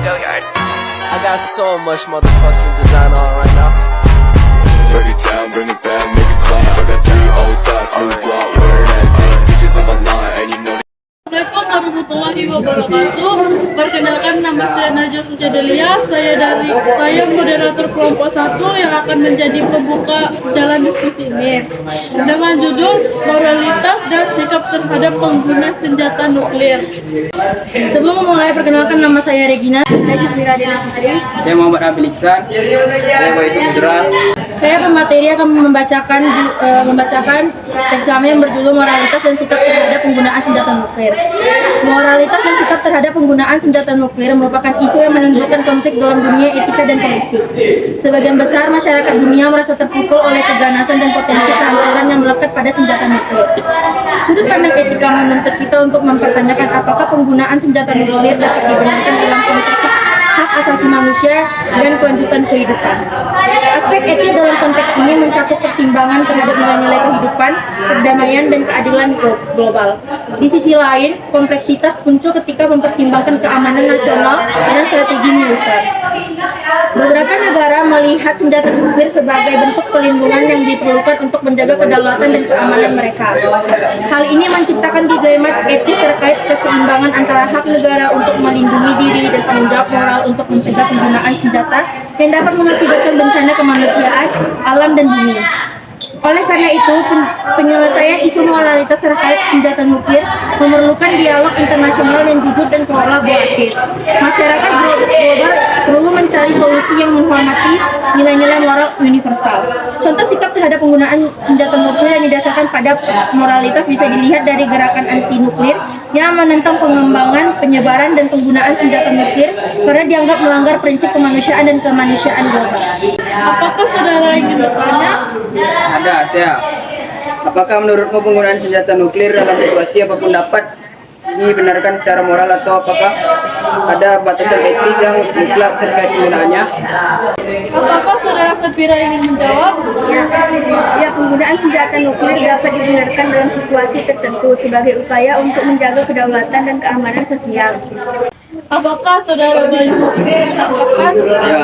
I got so much motherfucking design on right now. Dirty town, bring it back, make it clap. I got 3 old thoughts, new block, where that thing. Bitches on my line, and you know. Assalamualaikum warahmatullahi wabarakatuh. Perkenalkan, nama saya Najwa Sucadelia. Saya moderator kelompok 1 yang akan menjadi pembuka jalan diskusi ini dengan judul moralitas dan sikap terhadap pengguna senjata nuklir. Sebelum memulai, perkenalkan, nama saya Regina. Saya Muhammad Abil Iksan. Saya Boy Samudra. Saya pemateri akan membacakan teks kami yang berjudul moralitas dan sikap terhadap penggunaan senjata nuklir. Moralitas dan sikap terhadap penggunaan senjata nuklir merupakan isu yang menimbulkan konflik dalam dunia etika dan politik. Sebagian besar masyarakat dunia merasa terpukul oleh keganasan dan potensi kehancuran yang melekat pada senjata nuklir. Sudut pandang etika menuntut kita untuk mempertanyakan apakah penggunaan senjata nuklir dapat dibenarkan dalam konteks hak asasi manusia dan kelanjutan kehidupan. Aspek etis dalam konteks ini mencakup pertimbangan terhadap nilai-nilai kehidupan, perdamaian, dan keadilan global. Di sisi lain, kompleksitas muncul ketika mempertimbangkan keamanan nasional dan strategi militer. Beberapa negara melihat senjata nuklir sebagai bentuk perlindungan yang diperlukan untuk menjaga kedaulatan dan keamanan mereka. Hal ini menciptakan dilema etis terkait keseimbangan antara hak negara untuk melindungi diri dan tanggung jawab moral untuk mencegah penggunaan senjata yang dapat mengakibatkan bencana kemanusiaan, alam, dan bumi. Oleh karena itu, penyelesaian isu moralitas terkait senjata nuklir memerlukan dialog internasional yang jujur dan kolaboratif. Masyarakat global perlu mencari solusi yang menghormati nilai-nilai moral universal. Contoh sikap terhadap penggunaan senjata nuklir yang didasarkan pada moralitas bisa dilihat dari gerakan anti-nuklir yang menentang pengembangan, penyebaran, dan penggunaan senjata nuklir karena dianggap melanggar prinsip kemanusiaan dan kemanusiaan global. Apakah saudara ingin bertanya? Ada, saya. Apakah menurutmu penggunaan senjata nuklir dalam situasi apapun dapat dibenarkan secara moral, atau apakah ada batasan etis yang mutlak terkait penggunaannya? Apakah saudara Safira ingin menjawab? Ya, penggunaan senjata nuklir dapat dibenarkan dalam situasi tertentu sebagai upaya untuk menjaga kedaulatan dan keamanan sosial. Apakah saudara Bayu ingin menambahkan? Ya,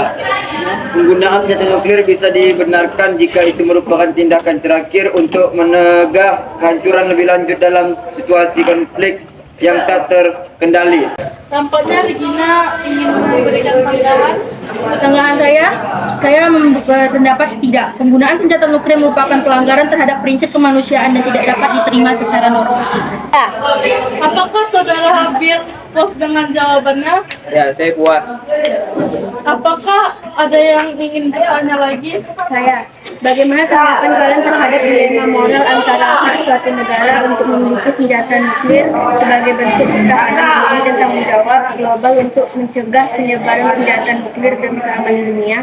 penggunaan senjata nuklir bisa dibenarkan jika itu merupakan tindakan terakhir untuk menegah kehancuran lebih lanjut dalam situasi konflik yang tak terkendali. Tampaknya Regina ingin memberikan pandangan. Sanggahan saya berpendapat tidak. Penggunaan senjata nuklir merupakan pelanggaran terhadap prinsip kemanusiaan dan tidak dapat diterima secara normal. Apakah saudara Habil puas dengan jawabannya? Ya, saya puas. Apakah ada yang ingin bertanya lagi? Saya, bagaimana tanggapan kalian terhadap dilema moral antara hak suatu negara untuk memiliki senjata nuklir sebagai bentuk keamanan dan tanggung jawab global untuk mencegah penyebaran senjata nuklir dan keamanan dunia?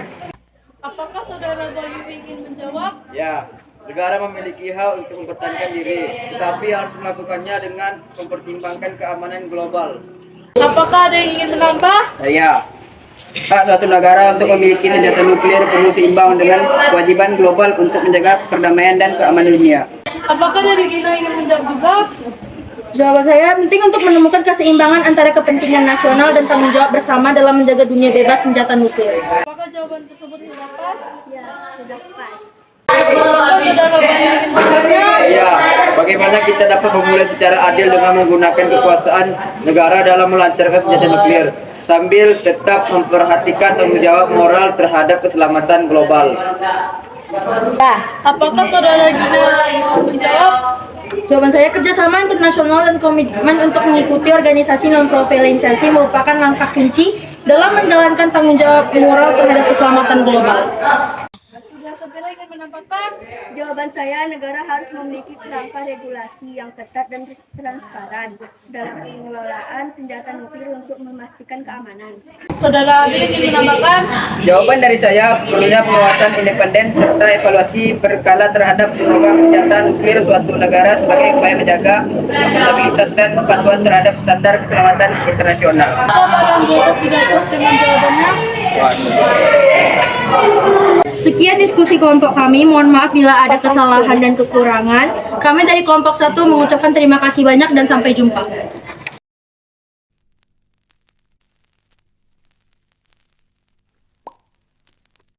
Apakah saudara Bayu ingin menjawab? Ya, negara memiliki hak untuk mempertahankan diri, tetapi harus melakukannya dengan mempertimbangkan keamanan global. Apakah ada yang ingin menambah? Saya, hak suatu negara untuk memiliki senjata nuklir perlu seimbang dengan kewajiban global untuk menjaga perdamaian dan keamanan dunia. Apakah dari Regina ingin menjawab juga? Jawaban saya, penting untuk menemukan keseimbangan antara kepentingan nasional dan tanggung jawab bersama dalam menjaga dunia bebas senjata nuklir. Apakah jawaban tersebut sudah pas? Ya, sudah pas. Apakah saudara Bayu ingin bertanya? Ya, bagaimana kita dapat memulai secara adil dengan menggunakan kekuasaan negara dalam melancarkan senjata nuklir sambil tetap memperhatikan tanggung jawab moral terhadap keselamatan global. Apakah saudara Regina mau menjawab? Jawaban saya, kerjasama internasional dan komitmen untuk mengikuti organisasi non-proliferasi merupakan langkah kunci dalam menjalankan tanggung jawab moral terhadap keselamatan global. Safira ingin menambahkan? Jawaban saya, negara harus memiliki kerangka regulasi yang ketat dan transparan dalam pengelolaan senjata nuklir untuk memastikan keamanan. Saudara Habil ingin menambahkan? Jawaban dari saya, perlunya pengawasan independen serta evaluasi berkala terhadap program senjata nuklir suatu negara sebagai upaya menjaga akuntabilitas dan kepatuhan terhadap standar keselamatan internasional. Apakah anggota sudah puas dengan jawabannya? Sekian diskusi kelompok kami. Mohon maaf bila ada kesalahan dan kekurangan. Kami dari kelompok 1 mengucapkan terima kasih banyak dan sampai jumpa.